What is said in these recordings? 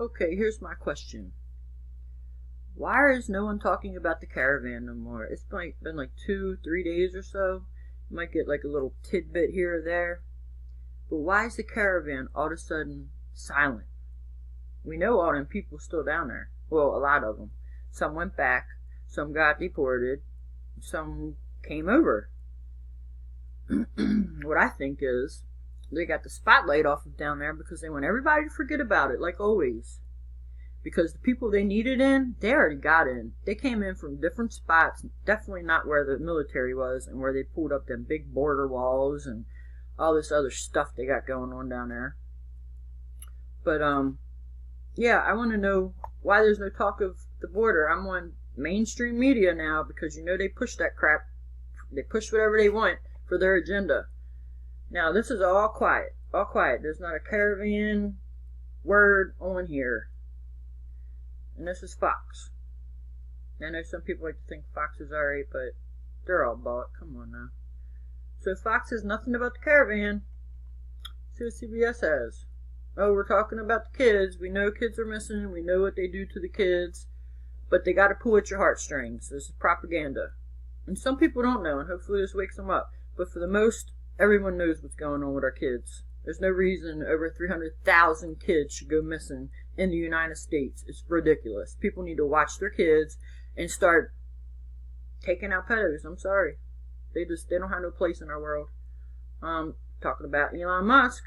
Okay, here's my question. Why is no one talking about the caravan no more? It's been like 2, 3 days or so. You might get like a little tidbit here or there. But why is the caravan all of a sudden silent? We know all them people still down there. Well, a lot of them. Some went back. Some got deported. Some came over. What I think is they got the spotlight off of down there because they want everybody to forget about it, like always. Because the people they needed in, they already got in. They came in from different spots, definitely not where the military was and where they pulled up them big border walls and all this other stuff they got going on down there. But, yeah, I want to know why there's no talk of the border. I'm on mainstream media now because you know they push that crap. They push whatever they want for their agenda. Now, this is all quiet. All quiet. There's not a caravan word on here. And this is Fox. I know some people like to think Fox is alright, but they're all bought. Come on now. So Fox says nothing about the caravan. See what CBS has. Oh, we're talking about the kids. We know kids are missing. We know what they do to the kids. But they got to pull at your heartstrings. This is propaganda. And some people don't know, and hopefully this wakes them up. But for the most, everyone knows what's going on with our kids. There's no reason over 300,000 kids should go missing in the United States. It's ridiculous. People need to watch their kids and start taking out pedos. I'm sorry. They don't have no place in our world. Talking about Elon Musk.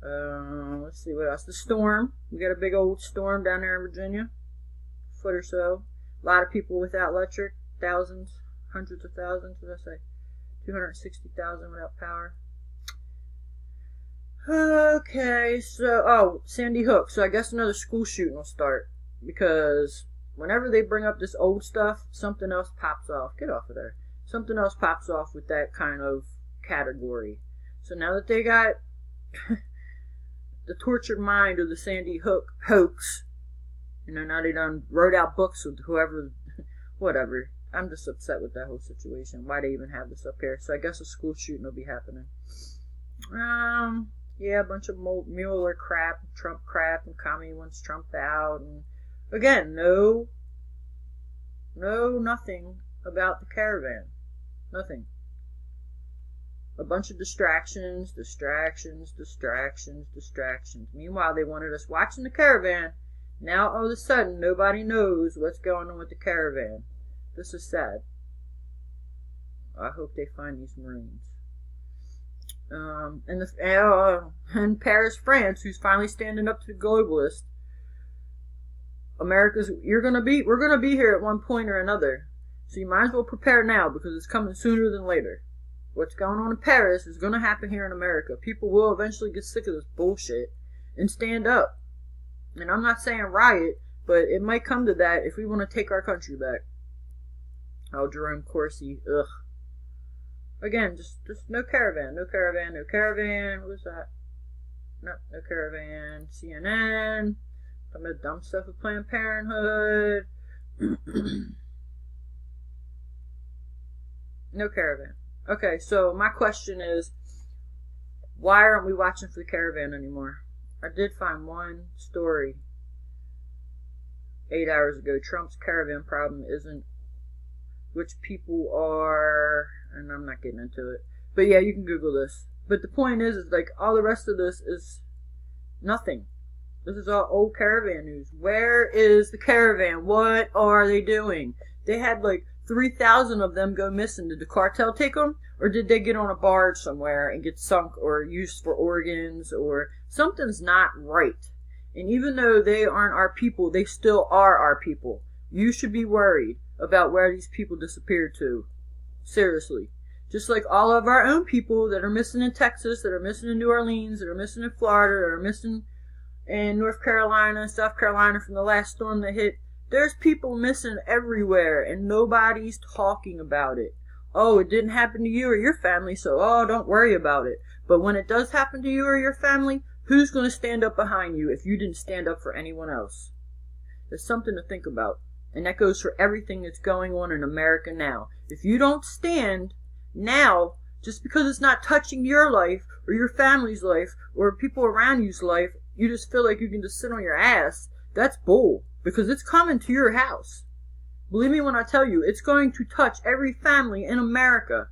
Let's see what else. The storm. We got a big old storm down there in Virginia. A foot or so. A lot of people without electric. Thousands. Hundreds of thousands, did I say? 260,000 without power. Okay, so, Sandy Hook. So I guess another school shooting will start. Because whenever they bring up this old stuff, something else pops off. Get off of there. Something else pops off with that kind of category. So now that they got the tortured mind of the Sandy Hook hoax, now they done wrote out books with whoever, whatever. I'm just upset with that whole situation. Why they even have this up here? So I guess a school shooting will be happening. Yeah, a bunch of Mueller crap, Trump crap, and Kami wants Trump out. And again, nothing about the caravan. Nothing. A bunch of distractions. Meanwhile, they wanted us watching the caravan. Now, all of a sudden, nobody knows what's going on with the caravan. This is sad. I hope they find these Marines. And Paris, France, who's finally standing up to the globalists. We're gonna be here at one point or another. So you might as well prepare now because it's coming sooner than later. What's going on in Paris is gonna happen here in America. People will eventually get sick of this bullshit and stand up. And I'm not saying riot, but it might come to that if we want to take our country back. Oh, Jerome Corsi, ugh. Again, just no caravan. What was that? No caravan. CNN. Some of the dumb stuff with Planned Parenthood. No caravan. Okay, so my question is, why aren't we watching for the caravan anymore? I did find one story 8 hours ago. Trump's caravan problem isn't which people are, and I'm not getting into it. But yeah, you can Google this. But the point is like all the rest of this is nothing. This is all old caravan news. Where is the caravan? What are they doing? They had like 3,000 of them go missing. Did the cartel take them? Or did they get on a barge somewhere and get sunk or used for organs? Or something's not right. And even though they aren't our people, they still are our people. You should be worried about where these people disappeared to. Seriously. Just like all of our own people that are missing in Texas, that are missing in New Orleans, that are missing in Florida, that are missing in North Carolina and South Carolina from the last storm that hit. There's people missing everywhere and nobody's talking about it. Oh, it didn't happen to you or your family, so don't worry about it. But when it does happen to you or your family, who's going to stand up behind you if you didn't stand up for anyone else? There's something to think about. And that goes for everything that's going on in America now. If you don't stand now, just because it's not touching your life or your family's life or people around you's life, you just feel like you can just sit on your ass, that's bull. Because it's coming to your house. Believe me when I tell you, it's going to touch every family in America.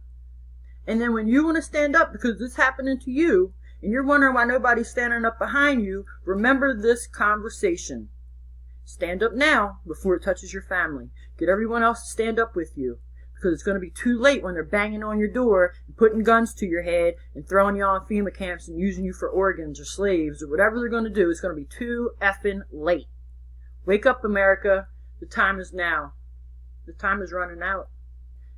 And then when you want to stand up because it's happening to you, and you're wondering why nobody's standing up behind you, remember this conversation. Stand up now before it touches your family. Get everyone else to stand up with you. Because it's going to be too late when they're banging on your door and putting guns to your head and throwing you on FEMA camps and using you for organs or slaves or whatever they're going to do. It's going to be too effing late. Wake up, America. The time is now. The time is running out.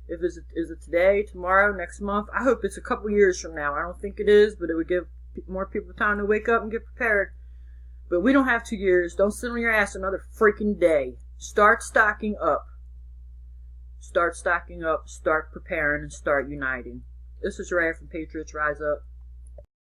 Is it today, tomorrow, next month? I hope it's a couple years from now. I don't think it is, but it would give more people time to wake up and get prepared. But we don't have 2 years. Don't sit on your ass another freaking day. Start stocking up. Start stocking up, start preparing, and start uniting. This is Ray from Patriots Rise Up.